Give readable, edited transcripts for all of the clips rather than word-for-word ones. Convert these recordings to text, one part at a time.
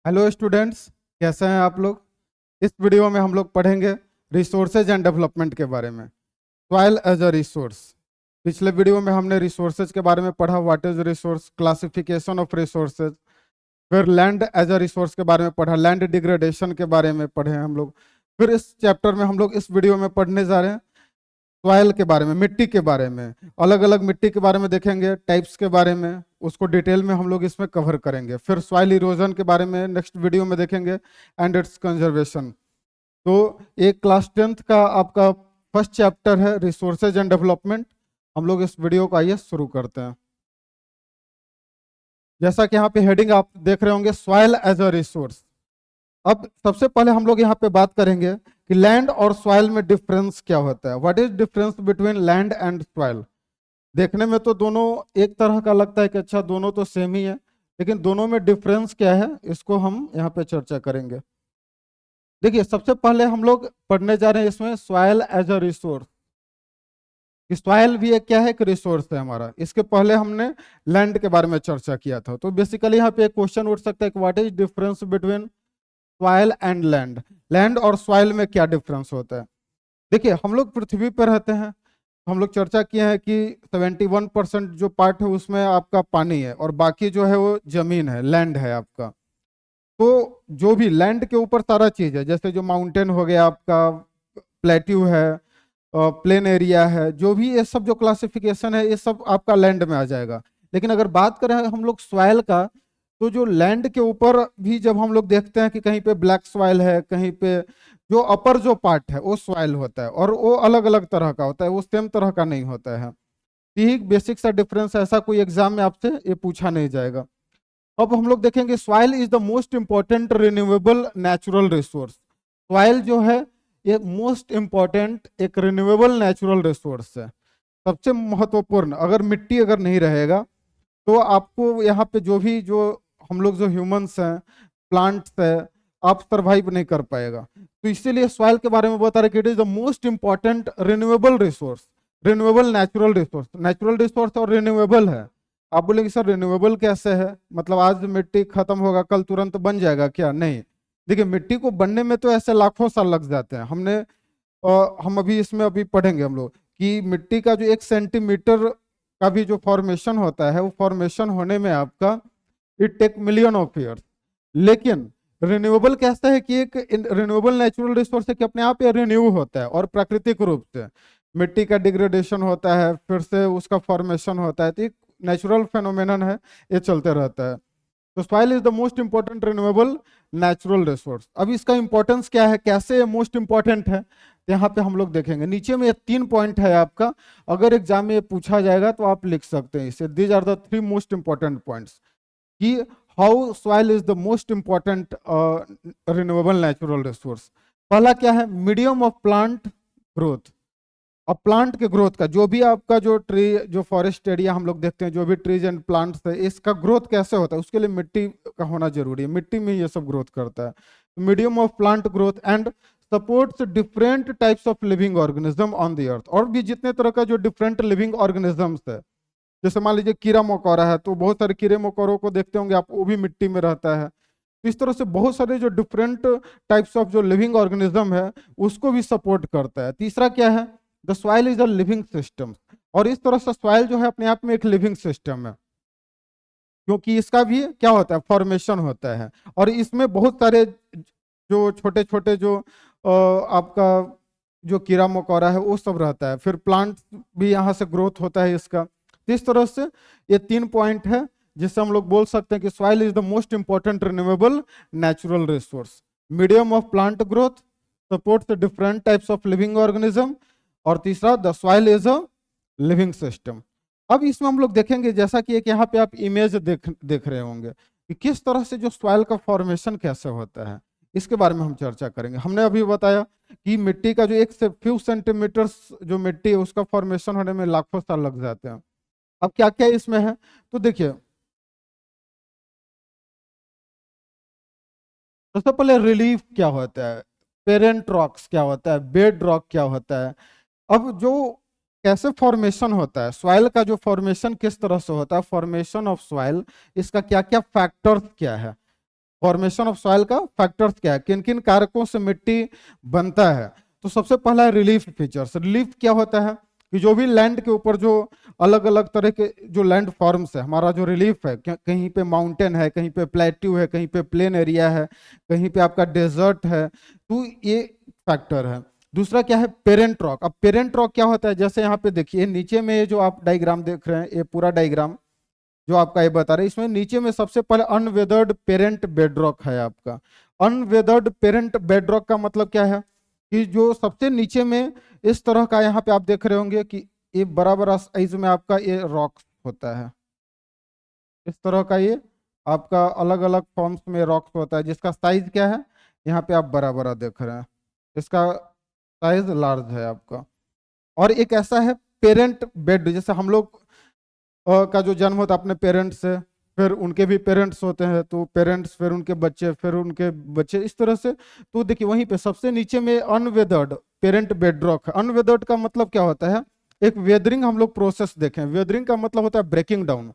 Hello students, कैसे हैं आप लोग। इस वीडियो में हम लोग पढ़ेंगे रिसोर्सेज एंड डेवलपमेंट के बारे में। Soil as a resource. पिछले वीडियो में हमने रिसोर्सेज के बारे में पढ़ा, what is resource, classification of resources. फिर लैंड एज अ रिसोर्स के बारे में पढ़ा, लैंड डिग्रेडेशन के बारे में पढ़े हैं हम लोग। फिर इस चैप्टर में हम लोग इस वीडियो में पढ़ने जा रहे हैं सॉइल के बारे में, मिट्टी के बारे में। अलग अलग मिट्टी के बारे में देखेंगे, टाइप्स के बारे में, उसको डिटेल में हम लोग इसमें कवर करेंगे। फिर सॉइल इरोजन के बारे में नेक्स्ट वीडियो में देखेंगे एंड इट्स कंजर्वेशन। तो एक क्लास 10th का आपका फर्स्ट चैप्टर है रिसोर्सेज एंड डेवलपमेंट। हम लोग इस वीडियो को आइए शुरू करते हैं। जैसा कि यहाँ पे हेडिंग आप देख रहे होंगे, सॉइल एज अ रिसोर्स। अब सबसे पहले हम लोग यहाँ पे बात करेंगे कि लैंड और सॉइल में डिफरेंस क्या होता है। What is difference between land and soil. देखने में तो दोनों एक तरह का लगता है कि अच्छा दोनों तो सेम ही है, लेकिन दोनों में डिफरेंस क्या है इसको हम यहाँ पे चर्चा करेंगे। देखिए, सबसे पहले हम लोग पढ़ने जा रहे हैं इसमें soil as a resource. Soil भी एक क्या है, एक रिसोर्स है हमारा। इसके पहले हमने लैंड के बारे में चर्चा किया था। तो बेसिकली यहाँ पे एक क्वेश्चन उठ सकता है कि what is difference between soil and land. Land और सॉइल में क्या डिफरेंस होता है। देखिए, हम लोग पृथ्वी पर रहते हैं। हम लोग चर्चा किए हैं कि 71% जो पार्ट है उसमें आपका पानी है और बाकी जो है वो जमीन है, लैंड है आपका। तो जो भी लैंड के ऊपर सारा चीज है, जैसे जो माउंटेन हो गया आपका, प्लेट्यू है, प्लेन एरिया है, जो भी ये सब जो क्लासिफिकेशन है ये सब आपका लैंड में आ जाएगा। लेकिन अगर बात करें हम लोग सॉइल का, तो जो लैंड के ऊपर भी जब हम लोग देखते हैं कि कहीं पे ब्लैक सॉइल है, कहीं पे जो अपर जो पार्ट है वो सॉइल होता है, और वो अलग अलग तरह का होता है, वो सेम तरह का नहीं होता है। ठीक बेसिक सा डिफरेंस, ऐसा कोई एग्जाम में आपसे ये पूछा नहीं जाएगा। अब हम लोग देखेंगे soil is the most important renewable natural resource. Soil जो है ये मोस्ट इंपॉर्टेंट एक रिन्यूएबल नेचुरल रिसोर्स है, सबसे महत्वपूर्ण। अगर मिट्टी अगर नहीं रहेगा तो आपको यहाँ पे जो भी जो हम लोग जो ह्यूमंस हैं, प्लांट्स है, आप सरवाइव नहीं कर पाएगा। तो इसीलिए सॉइल के बारे में बता रहे कि it is the most important renewable resource, renewable natural resource. Natural resource और रिन्यूएबल है। आप बोलेंगे सर रिन्यूएबल कैसे है, मतलब आज मिट्टी खत्म होगा कल तुरंत बन जाएगा क्या। नहीं, देखिए मिट्टी को बनने में तो ऐसे लाखों साल लग जाते हैं। हम अभी इसमें अभी पढ़ेंगे हम लोग कि मिट्टी का जो 1 सेंटीमीटर का भी जो फॉर्मेशन होता है, वो फॉर्मेशन होने में आपका it take million of years. लेकिन रिन्यूएबल कैसा है कि एक रिन्यूएबल नेचुरल रिसोर्स है कि अपने आप ये रिन्यू होता है और प्राकृतिक रूप से। मिट्टी का डिग्रेडेशन होता है, फिर से उसका फॉर्मेशन होता है, तो एक नेचुरल फेनोमेनन है, ये चलते रहता है। तो soil is the most important renewable natural resource. अब इसका इंपॉर्टेंस क्या है, कैसे ये मोस्ट इंपॉर्टेंट है, तो यहाँ पे हम लोग देखेंगे। नीचे में ये 3 पॉइंट है आपका, अगर एग्जाम में ये पूछा जाएगा तो आप लिख सकते हैं इसे। These are the 3 most important points कि how soil is the most important renewable natural resource. पहला क्या है, मीडियम ऑफ प्लांट ग्रोथ। अब प्लांट के ग्रोथ का, जो भी आपका जो ट्री, जो फॉरेस्ट एरिया हम लोग देखते हैं, जो भी ट्रीज एंड प्लांट्स है, इसका ग्रोथ कैसे होता है, उसके लिए मिट्टी का होना जरूरी है। मिट्टी में ये सब ग्रोथ करता है। Medium of plant growth and supports different types of living organism on the earth. और भी जितने तरह का जो डिफरेंट लिविंग ऑर्गेनिजम्स है, जैसे मान लीजिए कीड़ा मकोड़ा है, तो बहुत सारे कीड़े मकोड़ों को देखते होंगे आप, वो भी मिट्टी में रहता है। तो इस तरह से बहुत सारे जो डिफरेंट टाइप्स ऑफ जो लिविंग ऑर्गेनिज्म है उसको भी सपोर्ट करता है। तीसरा क्या है, the soil is a living system. और इस तरह से सॉइल जो है अपने आप में एक लिविंग सिस्टम है, क्योंकि इसका भी क्या होता है, फॉर्मेशन होता है। और इसमें बहुत सारे जो छोटे छोटे जो आपका जो कीड़ा मकोड़ा है वो सब रहता है, फिर प्लांट भी यहाँ से ग्रोथ होता है इसका। तो इस तरह से ये 3 पॉइंट है जिससे हम लोग बोल सकते हैं कि soil is the most important renewable natural resource. Medium of plant growth, supports different types of living organism, और तीसरा the soil is a living system. अब इसमें हम लोग देखेंगे, जैसा कि एक यहाँ पे आप इमेज देख रहे होंगे कि किस तरह से जो सॉइल का फॉर्मेशन कैसे होता है, इसके बारे में हम चर्चा करेंगे। हमने अभी बताया कि मिट्टी का जो 1 से फ्यू सेंटीमीटर जो मिट्टी है उसका फॉर्मेशन होने में लाखों साल लग जाते हैं। अब क्या क्या इसमें है, तो देखिए सबसे पहले रिलीफ क्या होता है, पेरेंट रॉक्स क्या होता है, बेड रॉक क्या होता है। अब जो कैसे फॉर्मेशन होता है सॉइल का, जो फॉर्मेशन किस तरह से होता है, फॉर्मेशन ऑफ सॉइल, इसका क्या क्या फैक्टर्स क्या है। फॉर्मेशन ऑफ सॉइल का फैक्टर्स क्या है, किन किन कारकों से मिट्टी बनता है। तो सबसे पहला है रिलीफ फीचर्स। रिलीफ क्या होता है कि जो भी लैंड के ऊपर जो अलग अलग तरह के जो लैंड फॉर्म्स है, हमारा जो रिलीफ है, कहीं पे माउंटेन है, कहीं पे प्लेट्यू है, कहीं पे प्लेन एरिया है, कहीं पे आपका डेजर्ट है, तो ये फैक्टर है। दूसरा क्या है, पेरेंट रॉक। अब पेरेंट रॉक क्या होता है, जैसे यहाँ पे देखिए नीचे में ये जो आप डायग्राम देख रहे हैं, ये पूरा डायग्राम जो आपका ये बता रहे हैं, इसमें नीचे में सबसे पहले अनवेदर्ड पेरेंट बेडरॉक है आपका। अनवेदर्ड पेरेंट बेडरॉक का मतलब क्या है कि जो सबसे नीचे में इस तरह का यहाँ पे आप देख रहे होंगे कि ये बराबर साइज में आपका ये रॉक होता है, इस तरह का ये आपका अलग अलग फॉर्म्स में रॉक्स होता है, जिसका साइज क्या है, यहाँ पे आप बराबर देख रहे हैं, इसका साइज लार्ज है आपका। और एक ऐसा है पेरेंट बेड, जैसे हम लोग का जो जन्म होता है अपने पेरेंट्स से, फिर उनके भी पेरेंट्स होते हैं, तो पेरेंट्स फिर उनके बच्चे, फिर उनके बच्चे, इस तरह से। तो देखिए वहीं पे सबसे नीचे में अनवेदर्ड पेरेंट बेडरॉक है। अनवेदर्ड का मतलब क्या होता है, एक वेदरिंग हम लोग प्रोसेस देखें, वेदरिंग का मतलब होता है ब्रेकिंग डाउन।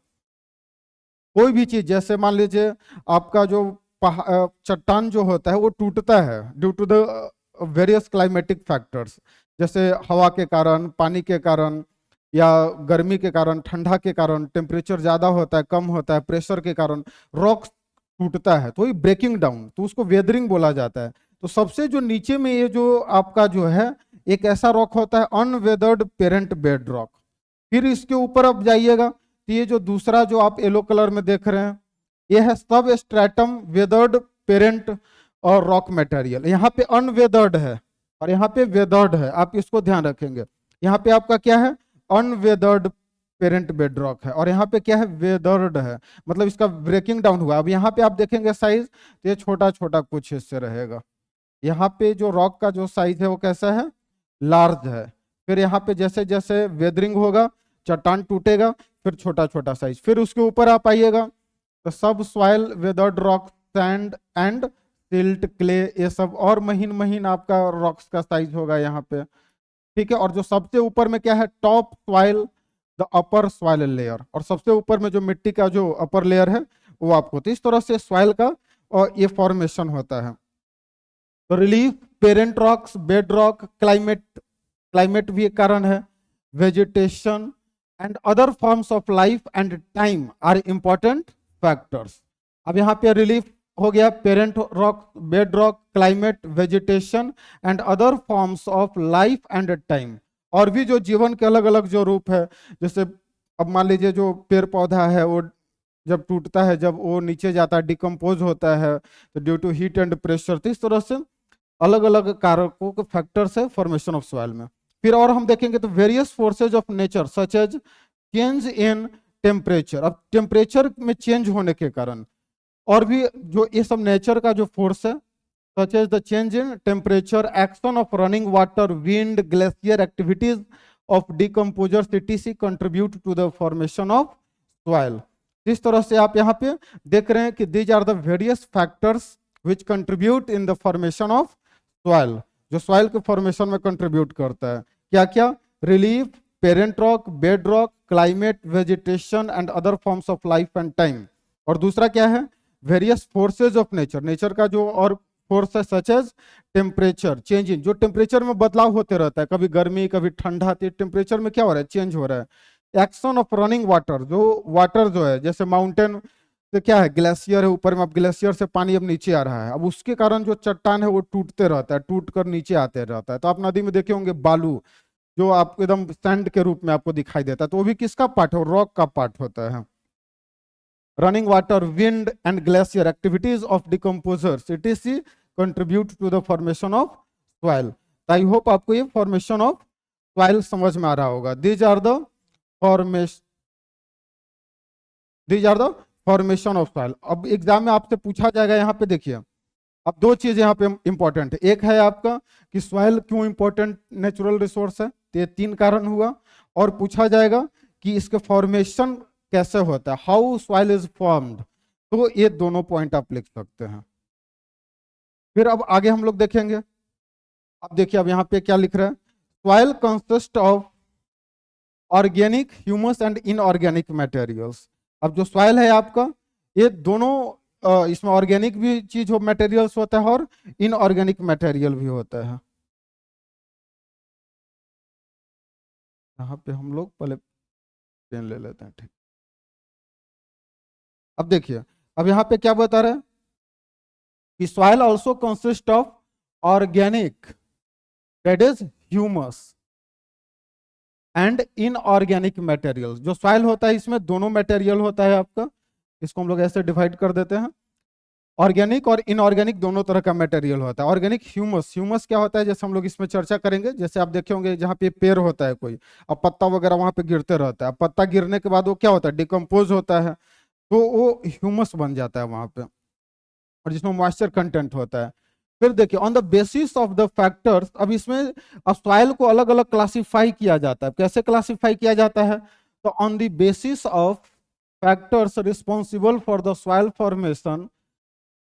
कोई भी चीज, जैसे मान लीजिए आपका जो चट्टान जो होता है वो टूटता है due to the various climatic factors, जैसे हवा के कारण, पानी के कारण, या गर्मी के कारण, ठंडा के कारण, टेम्परेचर ज्यादा होता है, कम होता है, प्रेशर के कारण रॉक टूटता है, तो ये ब्रेकिंग डाउन, तो उसको वेदरिंग बोला जाता है। तो सबसे जो नीचे में ये जो आपका जो है एक ऐसा रॉक होता है अनवेदर्ड पेरेंट बेड रॉक। फिर इसके ऊपर अब जाइएगा तो ये जो दूसरा जो आप येलो कलर में देख रहे हैं, ये है सब स्ट्रेटम वेदर्ड पेरेंट और रॉक मटेरियल। यहाँ पे अनवेदर्ड है और यहाँ पे वेदर्ड है, आप इसको ध्यान रखेंगे। यहाँ पे आपका क्या है, अनवेदर्ड पेरेंट बेडरॉक है, और यहाँ पे क्या है, वेदर्ड है, मतलब इसका ब्रेकिंग डाउन हुआ। अब यहाँ पे आप देखेंगे साइज, तो ये छोटा छोटा कुछ हिस्से रहेगा। यहाँ पे जो रॉक का जो साइज है वो कैसा है, लार्ज है। फिर यहाँ पे जैसे जैसे वेदरिंग होगा, चट्टान टूटेगा, फिर छोटा छोटा साइज। फिर उसके ऊपर आप आइएगा तो सब soil, weathered rock, sand and silt, clay, ये सब और महीन महीन आपका रॉक्स का साइज होगा यहाँ पे, ठीक है। और जो सबसे ऊपर में क्या है, top soil, the upper soil layer, और सबसे ऊपर में जो मिट्टी का जो अपर लेयर है वो आपको, तो इस तरह से सॉइल का और ये फॉर्मेशन होता है। तो relief, parent rocks, bed rock, climate, climate भी एक कारण है, vegetation and other forms of life and time are important factors. अब यहाँ पे रिलीफ हो गया, parent rock, bed rock, climate, vegetation and other forms of life and time, और भी जो जीवन के अलग अलग जो रूप है, जैसे अब मान लीजिए जो पेड़ पौधा है वो जब टूटता है, जब वो नीचे जाता है, डिकम्पोज होता है, तो due to heat and pressure, तो इस तरह से अलग अलग कारकों के फैक्टर्स है फॉर्मेशन ऑफ सॉइल में। फिर और हम देखेंगे तो various forces of nature such as change in temperature. अब टेम्परेचर में चेंज होने के कारण और भी जो ये सब नेचर का जो फोर्स है, such as the change in temperature, action of running water, wind, glacier, activities of decomposers etc contribute to the formation of soil। इस तरह से आप यहाँ पे देख रहे हैं कि these are the various factors which contribute in the formation of soil, जो soil के formation में contribute करता है। क्या क्या, relief, parent rock, bed rock, climate, vegetation and other forms of life and time। और दूसरा क्या है, various forces of nature, nature का जो और फोर्स है, सच एज टेम्परेचर चेंजिंग, जो टेम्परेचर में बदलाव होते रहता है, कभी गर्मी कभी ठंडा, तो टेम्परेचर में क्या हो रहा है, चेंज हो रहा है। एक्शन ऑफ रनिंग वाटर, जो वाटर जो है जैसे माउंटेन तो क्या है, ग्लेशियर है ऊपर में, अब ग्लेशियर से पानी अब नीचे आ रहा है, अब उसके कारण जो चट्टान है वो टूटते रहता है, टूट कर नीचे आते रहता है। तो आप नदी में देखे होंगे बालू जो आपको एकदम सैंड के रूप में आपको दिखाई देता है, तो वो भी किसका पार्ट है, रॉक का पार्ट होता है। running water, wind and glacier activities of decomposers etc contribute to the formation of soil। I hope आपको ये formation of soil समझ में आ रहा होगा। These are the formation of soil। अब एग्जाम में आपसे पूछा जाएगा, यहाँ पे देखिए अब दो चीज यहाँ पे इंपॉर्टेंट है। एक है आपका कि सॉइल क्यों इंपॉर्टेंट नेचुरल रिसोर्स है, तो ये तीन कारण हुआ। और पूछा जाएगा कि इसके फॉर्मेशन कैसे होता है, हाउ सॉइल इज फॉर्म्ड, तो ये दोनों पॉइंट आप लिख सकते हैं। फिर अब आगे हम लोग देखेंगे। अब देखिए अब यहाँ पे क्या लिख रहा है, soil consist of organic, humus and inorganic materials. अब जो सॉइल है आपका, ये दोनों इसमें ऑर्गेनिक भी चीज हो, मटेरियल्स होता है और इनऑर्गेनिक मटेरियल भी होता है। यहाँ पे हम लोग पहले पेन ले लेते हैं, ठीक। अब देखिए, अब यहाँ पे क्या बता रहे हैं कि soil also consist of organic, that is humus, and inorganic material. जो सॉइल होता है इसमें दोनों मटेरियल होता है आपका, इसको हम लोग ऐसे डिवाइड कर देते हैं। ऑर्गेनिक और इनऑर्गेनिक दोनों तरह का मटेरियल होता है। ऑर्गेनिक ह्यूमस, ह्यूमस क्या होता है जैसे हम लोग इसमें चर्चा करेंगे। जैसे आप देखे होंगे जहाँ पे पेड़ होता है कोई, अब पत्ता वगैरह वहां पे गिरते रहता है, पत्ता गिरने के बाद वो क्या होता है, डिकम्पोज होता है, तो वो ह्यूमस बन जाता है वहां पे, और जिसमें मॉइस्चर कंटेंट होता है। फिर देखिए, on the basis of the factors, अब इसमें अब सॉइल को अलग अलग क्लासिफाई किया जाता है। कैसे क्लासिफाई किया जाता है, तो on the basis of factors responsible for the soil formation,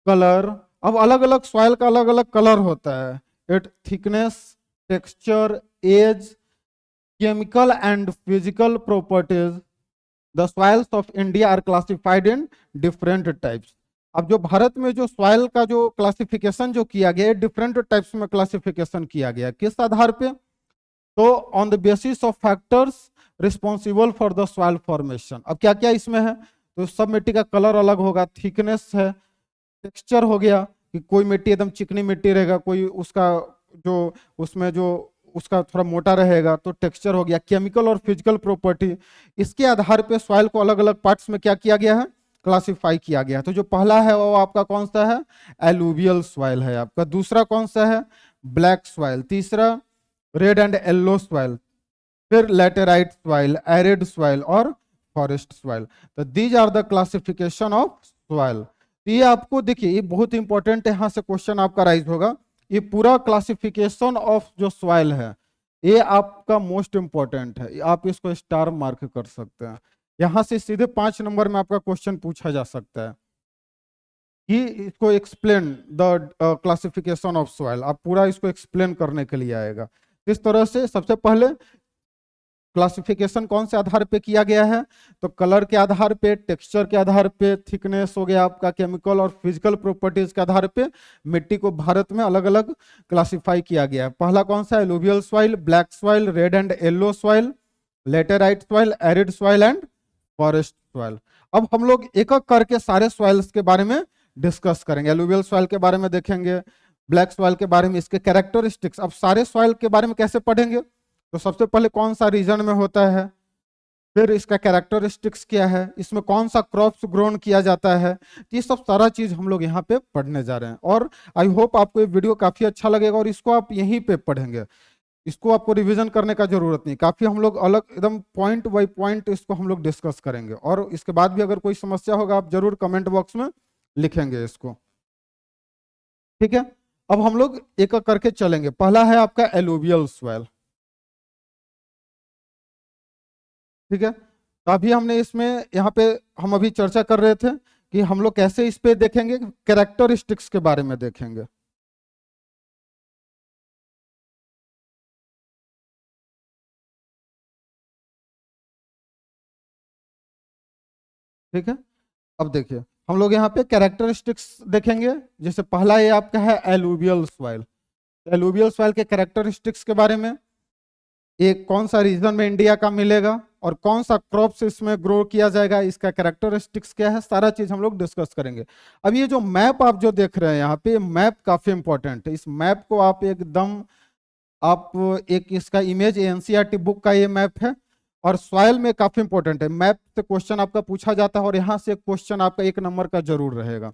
colour. अब अलग अलग सॉइल का अलग अलग कलर होता है, it thickness, texture, age, chemical and physical properties. The soils of India are classified in different types. अब जो भारत में जो सॉइल का जो क्लासिफिकेशन जो किया गया है, डिफरेंट टाइप्स में क्लासिफिकेशन किया गया है। किस आधार पे, तो on the basis of factors responsible for the soil formation. अब क्या क्या इसमें है, तो सब मिट्टी का कलर अलग होगा, थिकनेस है, टेक्सचर हो गया कि कोई मिट्टी एकदम चिकनी मिट्टी रहेगा, कोई उसका जो उसमें जो उसका थोड़ा मोटा रहेगा, तो टेक्सचर हो गया। केमिकल और फिजिकल प्रॉपर्टी, इसके आधार पे सॉइल को अलग अलग पार्ट्स में क्या किया गया है, क्लासिफाई किया गया है। तो जो पहला है वो आपका कौन सा है, एलुवियल सॉइल है आपका। दूसरा कौन सा है, ब्लैक सॉइल। तीसरा रेड एंड येलो सॉइल। फिर लैटेराइट सॉइल, एरिड सॉइल और फॉरेस्ट सॉइल। तो these are the classification of soil. ये आपको देखिए, ये बहुत इंपॉर्टेंट है, यहां से क्वेश्चन आपका राइज होगा। ये पूरा क्लासिफिकेशन ऑफ जो सॉइल है, ये आपका मोस्ट इंपॉर्टेंट है, आप इसको स्टार मार्क कर सकते हैं। यहां से सीधे 5 नंबर में आपका क्वेश्चन पूछा जा सकता है कि इसको explain the classification of soil. आप पूरा इसको एक्सप्लेन करने के लिए आएगा। इस तरह से सबसे पहले क्लासिफिकेशन कौन से आधार पे किया गया है, तो कलर के आधार पे, टेक्सचर के आधार पे, थिकनेस हो गया आपका, केमिकल और फिजिकल प्रॉपर्टीज के आधार पे मिट्टी को भारत में अलग अलग क्लासिफाई किया गया है। पहला कौन सा है, alluvial soil, black soil, red and yellow soil, laterite soil, arid soil and forest soil. अब हम लोग एक एक करके सारे सॉइल्स के बारे में डिस्कस करेंगे। एलुवियल सॉइल के बारे में देखेंगे, ब्लैक सॉइल के बारे में, इसके कैरेक्टरिस्टिक्स। अब सारे सॉइल के बारे में कैसे पढ़ेंगे, तो सबसे पहले कौन सा रीजन में होता है, फिर इसका कैरेक्टरिस्टिक्स क्या है, इसमें कौन सा क्रॉप्स ग्रोन किया जाता है, ये सब सारा चीज हम लोग यहाँ पे पढ़ने जा रहे हैं। और आई होप आपको ये वीडियो काफी अच्छा लगेगा और इसको आप यहीं पे पढ़ेंगे, इसको आपको रिवीजन करने का जरूरत नहीं। काफी हम लोग अलग एकदम पॉइंट बाय पॉइंट इसको हम लोग डिस्कस करेंगे, और इसके बाद भी अगर कोई समस्या होगा आप जरूर कमेंट बॉक्स में लिखेंगे इसको, ठीक है। अब हम लोग एक एक करके चलेंगे। पहला है आपका एलुवियल सॉइल, ठीक है। तो अभी हमने इसमें यहाँ पे हम अभी चर्चा कर रहे थे कि हम लोग कैसे इस पे देखेंगे, कैरेक्टरिस्टिक्स के बारे में देखेंगे, ठीक है। अब देखिए, हम लोग यहाँ पे कैरेक्टरिस्टिक्स देखेंगे। जैसे पहला ये आपका है एलुवियल सॉइल। एलुवियल सॉइल के कैरेक्टरिस्टिक्स के बारे में, एक कौन सा रीजन में इंडिया का मिलेगा और कौन सा क्रॉप्स इसमें ग्रो किया जाएगा, इसका कैरेक्टरिस्टिक्स क्या है, सारा चीज हम लोग डिस्कस करेंगे। अब ये जो मैप आप जो देख रहे हैं यहाँ पे, मैप काफी इंपॉर्टेंट है। इस मैप को आप एकदम, आप एक इसका इमेज एनसीईआरटी बुक का ये मैप है, और सॉइल में काफी इंपॉर्टेंट है। मैप से क्वेश्चन आपका पूछा जाता है और यहाँ से क्वेश्चन आपका 1 नंबर का जरूर रहेगा।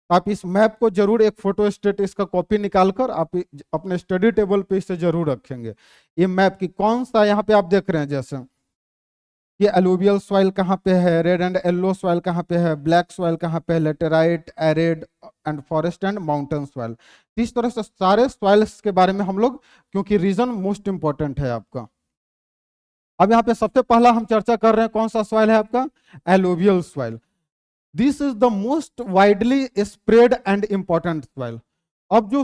आप इस मैप को जरूर एक फोटो स्टेट इसका कॉपी निकालकर आप अपने स्टडी टेबल पे इसे जरूर रखेंगे। ये मैप की कौन सा यहाँ पे आप देख रहे हैं, जैसे ये एलुवियल सॉइल कहाँ पे है, रेड एंड येलो सॉइल कहाँ पे है, ब्लैक सॉइल कहाँ पे है, laterite, arid and forest and mountain soil. इस तरह से सारे सॉइल्स के बारे में हम लोग, क्योंकि रीजन मोस्ट इंपॉर्टेंट है आपका। अब यहाँ पे सबसे पहला हम चर्चा कर रहे हैं कौन सा सॉइल है आपका, alluvial soil. This is the most widely spread and important soil. अब जो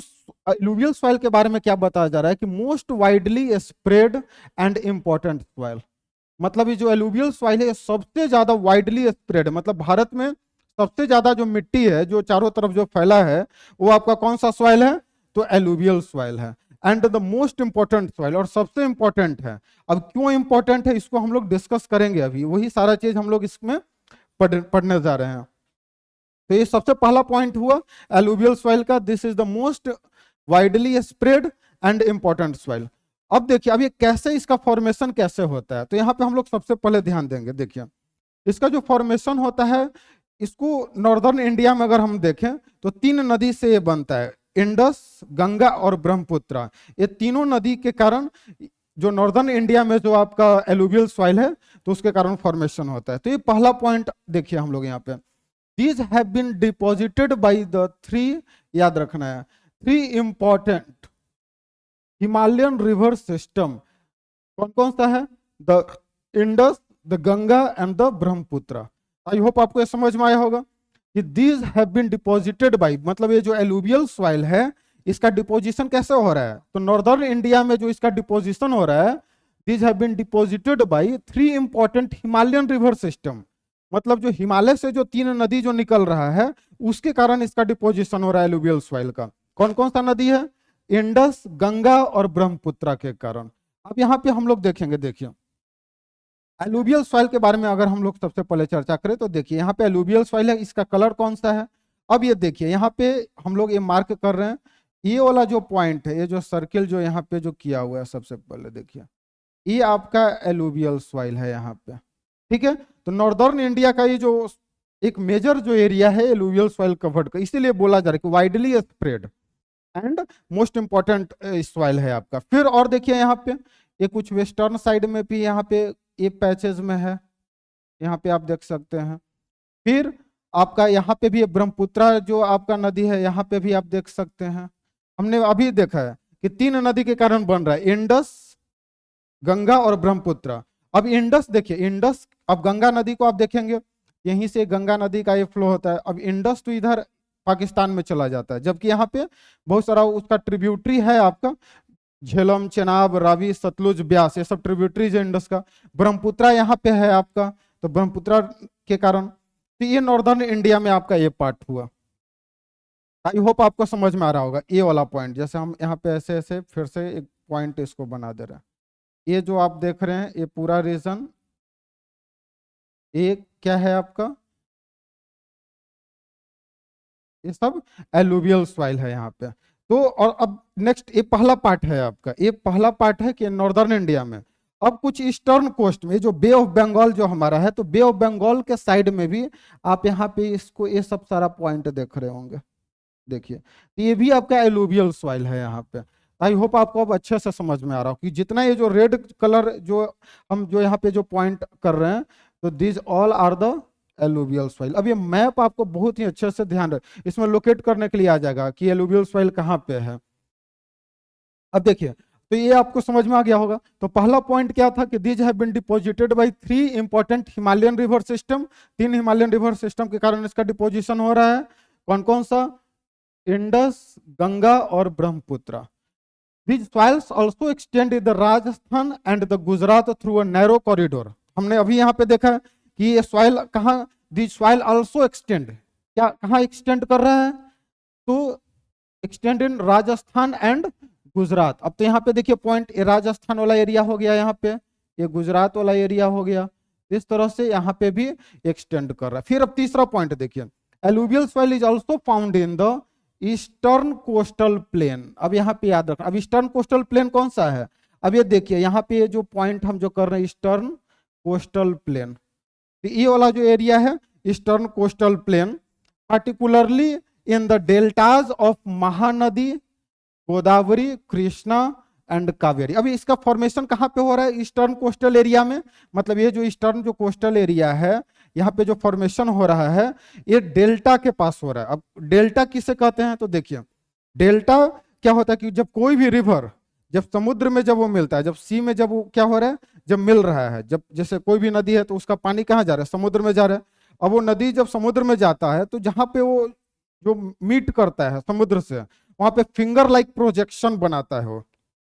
एलुवियल सॉइल के बारे में क्या बताया जा रहा है कि most widely spread and important soil, मतलब ये जो एलुवियल सॉइल है सबसे ज्यादा वाइडली स्प्रेड है, मतलब भारत में सबसे ज्यादा जो मिट्टी है जो चारों तरफ जो फैला है वो आपका कौन सा सॉइल है? तो एलुवियल सॉइल है। And the most important soil, और सबसे इंपॉर्टेंट है। अब क्यों इंपॉर्टेंट है इसको हम लोग डिस्कस करेंगे, अभी वही सारा चीज हम लोग इसमें पढ़ने जा रहे हैं। तो ये सबसे पहला पॉइंट हुआ एलुवियल सॉइल का, this is the most widely spread and important soil. अब देखिए अब ये कैसे, इसका फॉर्मेशन कैसे होता है, तो यहाँ पे हम लोग सबसे पहले ध्यान देंगे। देखिए इसका जो फॉर्मेशन होता है, इसको नॉर्दर्न इंडिया में अगर हम देखें तो 3 नदी से ये बनता है, इंडस, गंगा और ब्रह्मपुत्र। ये तीनों नदी के कारण जो नॉर्दर्न इंडिया में जो आपका एलुवियल सॉइल है तो उसके कारण फॉर्मेशन होता है। तो ये पहला पॉइंट देखिए हम लोग यहाँ पे, these have been deposited by the 3, याद रखना है, 3 इंपॉर्टेंट हिमालयन रिवर सिस्टम। कौन कौन सा है? The Indus, the Ganga and the Brahmaputra. I hope आपको ये समझ में आया होगा कि these have been deposited by, मतलब ये जो एलुवियल सॉइल है इसका डिपोजिशन कैसे हो रहा है, तो नॉर्दर्न इंडिया में जो इसका डिपोजिशन हो रहा है, these have been deposited by 3 important Himalayan river system. मतलब जो हिमालय से जो 3 नदी जो निकल रहा है उसके कारण इसका डिपोजिशन हो रहा है एलुवियल सॉइल का। कौन कौन सा नदी है? इंडस, गंगा और ब्रह्मपुत्र के कारण। अब यहाँ पे हम लोग देखेंगे, देखिए एलुवियल सॉइल के बारे में अगर हम लोग सबसे पहले चर्चा करें तो देखिए यहाँ पे एलुवियल सॉइल है, इसका कलर कौन सा है? अब ये देखिए यहाँ पे हम लोग ये मार्क कर रहे हैं, ये वाला जो पॉइंट है, ये जो सर्किल जो यहाँ पे जो किया हुआ है, सबसे पहले देखिए ये आपका एलुवियल सॉइल है यहाँ पे, ठीक है। तो नॉर्दर्न इंडिया का ये जो एक मेजर जो एरिया है एलुवियल सॉइल कवर्ड का, इसीलिए बोला जा रहा है कि widely spread and most important soil है आपका। फिर और देखिए यहाँ पे ये कुछ वेस्टर्न साइड में भी यहाँ पे ये पैचेज में है, यहाँ पे आप देख सकते हैं। फिर आपका यहाँ पे भी ब्रह्मपुत्र जो आपका नदी है, यहाँ पे भी आप देख सकते हैं। हमने अभी देखा है कि 3 नदी के कारण बन रहा है, इंडस, गंगा और ब्रह्मपुत्र। अब इंडस देखिए, इंडस, अब गंगा नदी को आप देखेंगे यहीं से गंगा नदी का ये फ्लो होता है। अब इंडस तो इधर पाकिस्तान में चला जाता है, जबकि यहाँ पे बहुत सारा उसका ट्रिब्यूटरी है आपका, झेलम, चेनाब, रावी, सतलुज, ब्यास, ये सब ट्रिब्यूटरीज है इंडस का। ब्रह्मपुत्र यहाँ पे है आपका, तो ब्रह्मपुत्र के कारण तो ये नॉर्दर्न इंडिया में आपका ये पार्ट हुआ। आई होप आपको समझ में आ रहा होगा ये वाला पॉइंट। जैसे हम यहाँ पे ऐसे ऐसे फिर से एक पॉइंट इसको बना दे रहे हैं, ये जो आप देख रहे हैं ये पूरा रीजन ये क्या है आपका, ये सब एलुवियल सॉइल है यहाँ पे। तो और अब नेक्स्ट ये पहला पार्ट है आपका, ये पहला पार्ट है कि नॉर्दर्न इंडिया में। अब कुछ ईस्टर्न कोस्ट में जो बे ऑफ बंगाल जो हमारा है, तो बे ऑफ बंगाल के साइड में भी आप यहाँ पे इसको ये सब सारा पॉइंट देख रहे होंगे, देखिए तो ये भी आपका एलुवियल सॉइल है यहाँ पे। आई होप आपको अब अच्छे से समझ में आ रहा हो कि जितना ये जो रेड कलर जो हम जो यहाँ पे जो पॉइंट कर रहे हैं, तो this all are the alluvial soil. अब ये मैप आपको बहुत ही अच्छे से ध्यान रख, इसमें लोकेट करने के लिए आ जाएगा कि एलुवियल सॉइल कहाँ पे है। अब देखिए तो ये आपको समझ में आ गया होगा। तो पहला पॉइंट क्या था कि these have been deposited by 3 important Himalayan river system, 3 Himalayan river system के कारण इसका डिपोजिशन हो रहा है। कौन कौन सा? इंडस, गंगा और Brahmaputra. These soils also extend in the Rajasthan and the Gujarat through a narrow corridor। हमने अभी यहाँ पे देखा है कि ये सॉइल कहाँ, दिस सॉइल आल्सो एक्सटेंड, क्या कहाँ एक्सटेंड कर रहा है? तो extend in Rajasthan and Gujarat. अब तो यहाँ पे देखिए पॉइंट, ये राजस्थान वाला एरिया हो गया, यहाँ पे ये गुजरात वाला एरिया हो गया, इस तरह से यहाँ पे भी एक्सटेंड कर रहा है। फिर अब तीसरा पॉइंट देखिए, alluvial soil is also found in the eastern coastal plain. अब यहाँ पे याद रखना, अब ईस्टर्न कोस्टल प्लेन कौन सा है? अब ये देखिए यहाँ पे जो पॉइंट हम जो कर रहे हैं ईस्टर्न कोस्टल प्लेन, तो ये वाला जो एरिया है eastern coastal plain, particularly in the deltas of Mahanadi, Godavari, Krishna and Kaveri. अभी इसका फॉर्मेशन कहाँ पे हो रहा है? ईस्टर्न कोस्टल एरिया में। मतलब ये जो ईस्टर्न जो कोस्टल एरिया है, यहाँ पे जो फॉर्मेशन हो रहा है ये डेल्टा के पास हो रहा है। अब डेल्टा किसे कहते हैं? तो देखिए डेल्टा क्या होता है कि जब कोई भी रिवर जब समुद्र में जब वो मिलता है, जब सी में जब वो क्या हो रहा है, जब मिल रहा है, जब जैसे कोई भी नदी है तो उसका पानी कहाँ जा रहा है? समुद्र में जा रहा है। अब वो नदी जब समुद्र में जाता है तो जहाँ पे वो जो मीट करता है समुद्र से, वहां पे फिंगर लाइक प्रोजेक्शन बनाता है वो,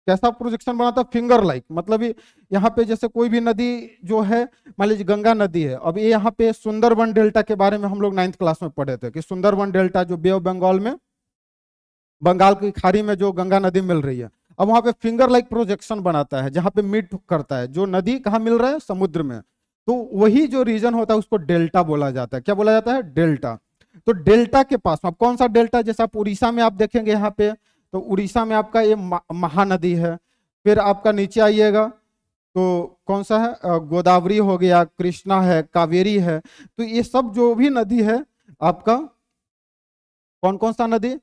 कैसा प्रोजेक्शन बनाता है, फिंगर लाइक, मतलब यहाँ पे जैसे कोई भी नदी जो है, मान लीजिए गंगा नदी है, अब ये यहाँ पे सुंदरबन डेल्टा के बारे में हम लोग 9th क्लास में पढ़े थे कि सुंदरबन डेल्टा जो बे ऑफ बंगाल में, बंगाल की खाड़ी में जो गंगा नदी मिल रही है, अब वहां पे फिंगर लाइक प्रोजेक्शन बनाता है जहां पे मीट करता है, जो नदी कहाँ मिल रहा है, समुद्र में, तो वही जो रीजन होता है उसको डेल्टा बोला जाता है। क्या बोला जाता है, डेल्टा। तो डेल्टा के पास अब कौन सा डेल्टा, जैसे आप उड़ीसा में आप देखेंगे यहाँ पे, तो उड़ीसा में आपका ये महानदी है, फिर आपका नीचे आइएगा तो कौन सा है, गोदावरी हो गया, कृष्णा है, कावेरी है, तो ये सब जो भी नदी है आपका, कौन कौन सा नदी,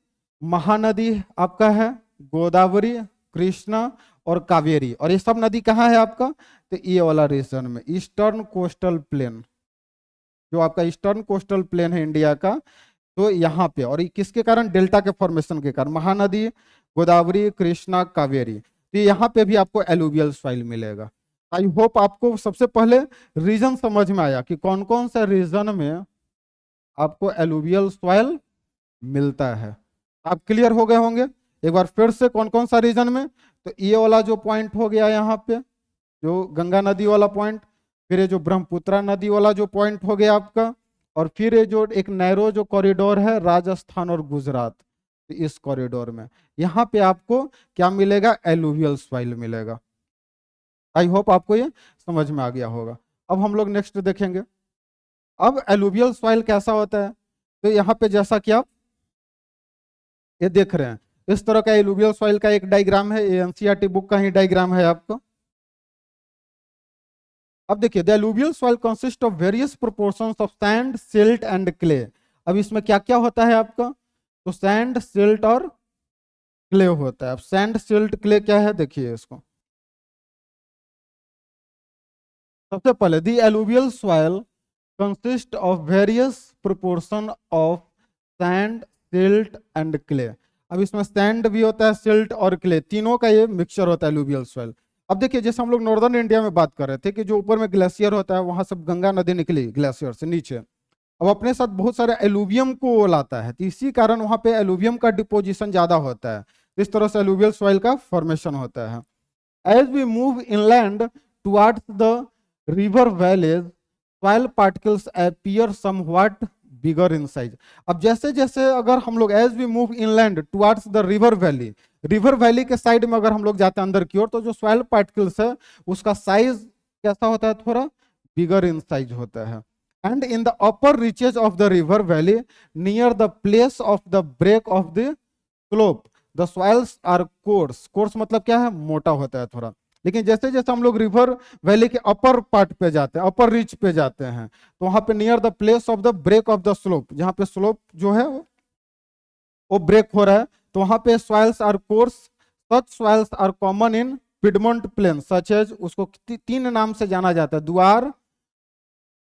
महानदी आपका है, गोदावरी, कृष्णा और कावेरी, और ये सब नदी कहाँ है आपका, तो ये वाला रीजन में, ईस्टर्न कोस्टल प्लेन, जो आपका ईस्टर्न कोस्टल प्लेन है इंडिया का, तो यहाँ पे, और ये किसके कारण, डेल्टा के फॉर्मेशन के कारण, महानदी, गोदावरी, कृष्णा, कावेरी, तो यहाँ पे भी आपको एलुवियल सॉइल मिलेगा। आई होप आपको सबसे पहले रीजन समझ में आया कि कौन कौन सा रीजन में आपको एलुवियल सॉइल मिलता है। आप क्लियर हो गए होंगे। एक बार फिर से कौन कौन सा रीजन में, तो ये वाला जो पॉइंट हो गया यहाँ पे, जो गंगा नदी वाला पॉइंट, फिर ये जो ब्रह्मपुत्रा नदी वाला जो पॉइंट हो गया आपका, और फिर ये जो एक नैरो जो कॉरिडोर है राजस्थान और गुजरात, तो इस कॉरिडोर में यहाँ पे आपको क्या मिलेगा, एलुवियल सॉइल मिलेगा। आई होप आपको ये समझ में आ गया होगा। अब हम लोग नेक्स्ट देखेंगे, अब एलुवियल सॉइल कैसा होता है, तो यहाँ पे जैसा कि आप ये देख रहे हैं, इस तरह का एलुवियल सॉइल का एक डायग्राम है, ये एनसीईआरटी बुक का ही डायग्राम है आपको। अब देखिए, the alluvial soil consist of various proportions of sand, silt and clay. अब इसमें क्या क्या होता है आपका, तो सैंड, सिल्ट और क्ले होता है। अब सैंड, सिल्ट, क्ले क्या है, देखिए इसको। सबसे पहले the alluvial soil consist of various proportion of sand, silt and clay. अब इसमें सैंड भी होता है, सिल्ट और क्ले, तीनों का ये मिक्सचर होता है एलुवियल सॉइल। अब देखिए, जैसे हम लोग नॉर्दर्न इंडिया में बात कर रहे थे कि जो ऊपर में ग्लेशियर होता है, वहां से गंगा नदी निकली ग्लेशियर से नीचे, अब अपने साथ बहुत सारे एलुवियम को वो लाता है, तो इसी कारण वहां पे एलुवियम का डिपोजिशन ज्यादा होता है, इस तरह से एलुवियल सॉइल का फॉर्मेशन होता है। As we move inland towards the river valleys, soil particles appear somewhat bigger in size. अब जैसे जैसे अगर हम लोग as we move inland towards the river valley, river valley के साइड में अगर हम लोग जाते हैं अंदर की ओर, तो जो सॉइल पार्टिकल्स है उसका साइज कैसा होता है, थोड़ा बिगर इन साइज होता है। And in the upper reaches of the river valley near the place of the break of the slope the soils are coarse. Coarse मतलब क्या है, मोटा होता है थोड़ा। लेकिन जैसे जैसे हम लोग रिवर वैली के अपर पार्ट पे जाते हैं, अपर रीच पे जाते हैं, तो वहां पे near the place of the break of the slope, जहां पे स्लोप जो है वो ब्रेक हो रहा है, तो वहां पे soils are coarse. Such soils are common in piedmont plain such as, उसको तीन नाम से जाना जाता है, दुआर,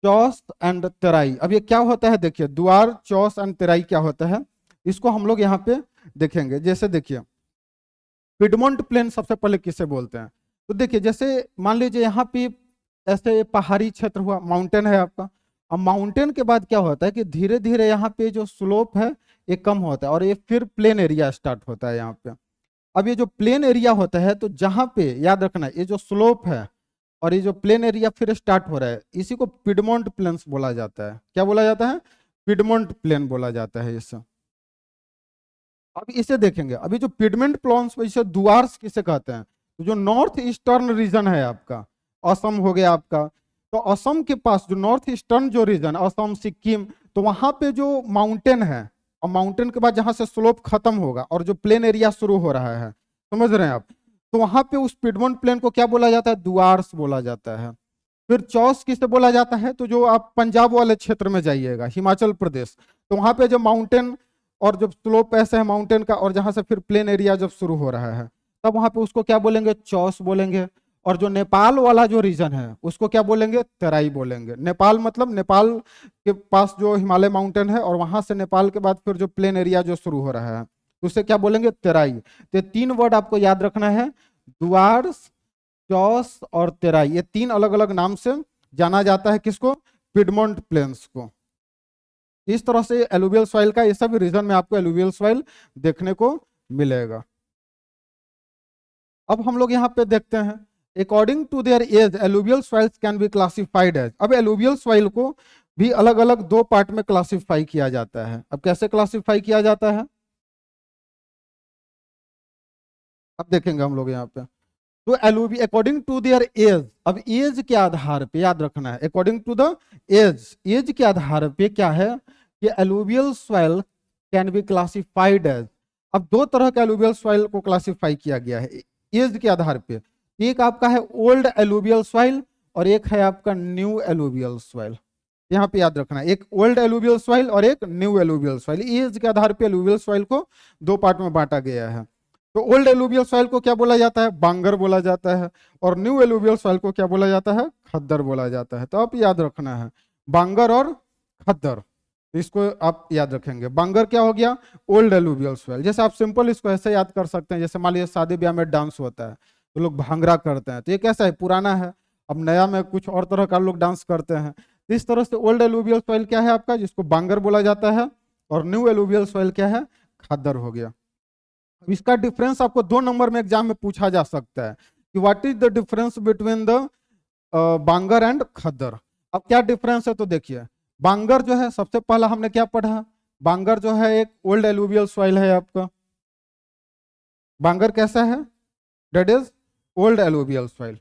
चौस एंड तेराई। अब ये क्या होता है, देखिए दुआर, चौस एंड तेराई क्या होता है, इसको हम लोग यहाँ पे देखेंगे। जैसे देखिए, पिडमोंट प्लेन सबसे पहले किसे बोलते हैं, तो देखिए जैसे मान लीजिए यहाँ पे ऐसे पहाड़ी क्षेत्र हुआ, माउंटेन है आपका। अब माउंटेन के बाद क्या होता है कि धीरे धीरे यहाँ पे जो स्लोप है ये कम होता है, और ये फिर प्लेन एरिया स्टार्ट होता है यहाँ पे। अब ये जो प्लेन एरिया होता है, तो जहाँ पे याद रखना ये जो स्लोप है और ये जो प्लेन एरिया फिर स्टार्ट हो रहा है, इसी को पिडमोंट प्लेन्स बोला जाता है। क्या बोला जाता है, पिडमोंट प्लेन बोला जाता है इसे। अब इसे देखेंगे, अभी जो पिडमेंट प्लॉन्स इसे दुआर्स किसे कहते हैं, तो जो नॉर्थ ईस्टर्न रीजन है आपका, असम हो गया आपका, तो असम के पास जो नॉर्थ ईस्टर्न जो रीजन, असम, सिक्किम, तो वहां पे जो माउंटेन है, और माउंटेन के बाद जहां से स्लोप खत्म होगा और जो प्लेन एरिया शुरू हो रहा है, समझ रहे हैं आप, तो वहां पे उस पिडमोंट प्लेन को क्या बोला जाता है, दुआर्स बोला जाता है। फिर चौस किसे बोला जाता है, तो जो आप पंजाब वाले क्षेत्र में जाइएगा, हिमाचल प्रदेश, तो वहां पे जो माउंटेन और जब स्लोप ऐसे है माउंटेन का, और जहां से फिर प्लेन एरिया जब शुरू हो रहा है, तब वहां पे उसको क्या बोलेंगे, चौस बोलेंगे। और जो नेपाल वाला जो रीजन है उसको क्या बोलेंगे, तराई बोलेंगे। नेपाल मतलब नेपाल के पास जो हिमालय माउंटेन है, और वहां से नेपाल के बाद फिर जो प्लेन एरिया जो शुरू हो रहा है, तो उसे क्या बोलेंगे, तराई। तो तीन वर्ड आपको याद रखना है, दुआर्स, चौस और तेराई, ये तीन अलग अलग नाम से जाना जाता है किसको, पिडमोंट प्लेन्स को। इस तरह से एलुवियल सॉइल का ये सब रीजन में आपको एलुवियल सॉइल देखने को मिलेगा। अब हम लोग यहाँ पे देखते हैं, according to their age alluvial soils can be classified as. अब एलुवियल सॉइल को भी अलग अलग दो पार्ट में क्लासिफाई किया जाता है। अब कैसे क्लासिफाई किया जाता है, अब देखेंगे हम लोग यहाँ पे। तो alluvial according to their age, अब एज के आधार पे याद रखना है, अकॉर्डिंग टू द एज के आधार पे क्या है कि alluvial soil can be classified as. अब दो तरह के एलुवियल सॉइल को क्लासिफाई किया गया है एज के आधार पे। एक आपका है ओल्ड एलुवियल सॉइल और एक है आपका न्यू एलुवियल सॉइल। यहाँ पे याद रखना है, एक ओल्ड एलुवियल सॉइल और एक न्यू एलुवियल सॉइल। एज के आधार पे एलुवियल सॉइल को दो पार्ट में बांटा गया है। तो ओल्ड एलुवियल सॉइल को क्या बोला जाता है, बांगर बोला जाता है, और न्यू एलुवियल सॉइल को क्या बोला जाता है, खद्दर बोला जाता है। तो आप याद रखना है बांगर और खद्दर, इसको आप याद रखेंगे। बांगर क्या हो गया, ओल्ड एलुवियल सॉइल। जैसे आप सिंपल इसको ऐसे याद कर सकते हैं, जैसे मान लीजिए शादी ब्याह में डांस होता है तो लोग भांगड़ा करते हैं, तो ये कैसा है, पुराना है। अब नया में कुछ और तरह का लोग डांस करते हैं। तो इस तरह से ओल्ड एलुवियल सॉइल क्या है आपका, जिसको बांगर बोला जाता है, और न्यू एलुवियल सॉइल क्या है, खद्दर हो गया। इसका डिफरेंस आपको 2 नंबर में एग्जाम में पूछा जा सकता है कि what is the difference between the bhangar and khadar. अब क्या डिफरेंस है, तो देखिए बांगर जो है, सबसे पहला हमने क्या पढ़ा, बांगर जो है एक ओल्ड एलुवियल सॉइल है आपका। बांगर कैसा है, that is old alluvial soil.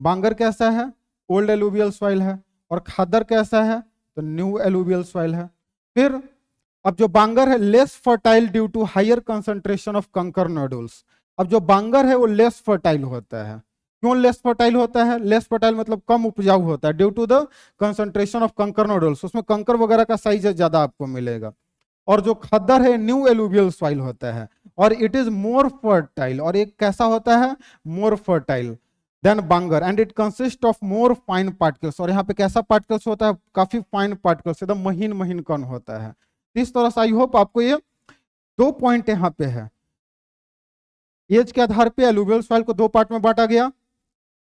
Bhangar कैसा है, ओल्ड एलुवियल सॉइल है। और खद्दर कैसा है, तो न्यू एलुवियल सॉइल है। फिर अब जो बांगर है less fertile due to higher concentration of kankar nodules. अब जो बांगर है वो लेस फर्टाइल होता है। क्यों लेस फर्टाइल होता है, लेस फर्टाइल मतलब कम उपजाऊ होता है, due to the concentration of kankar nodules, उसमें कंकर वगैरह का साइज ज्यादा आपको मिलेगा। और जो खद्दर है न्यू एलुवियल सॉइल होता है, और इट इज मोर फर्टाइल, और एक कैसा होता है, more fertile than bangar, and it consist of more fine particles. और यहाँ पे कैसा पार्टिकल्स होता है, काफी फाइन पार्टिकल्स, एकदम महीन महीन कण होता है। इस तरह से आई होप आपको ये 2 पॉइंट यहाँ पे है। एज के आधार पे एलुवियल सॉइल को 2 पार्ट में बांटा गया,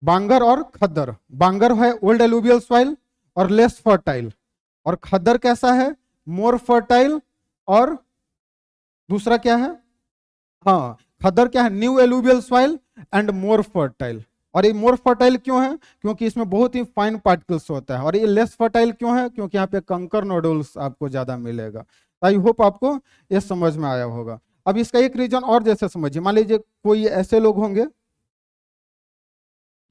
बांगर और खद्दर। बांगर है ओल्ड एलुवियल सॉइल और लेस फर्टाइल, और खद्दर कैसा है, मोर फर्टाइल, और दूसरा क्या है, हाँ खद्दर क्या है, new alluvial soil and more fertile. और ये मोर फर्टाइल क्यों है, क्योंकि इसमें बहुत ही फाइन पार्टिकल्स होता है। और ये लेस फर्टाइल क्यों है, क्योंकि यहाँ पे कंकर नोडुल्स आपको ज्यादा मिलेगा। आई होप आपको ये समझ में आया होगा। अब इसका एक रीजन और जैसे समझिए, मान लीजिए कोई ऐसे लोग होंगे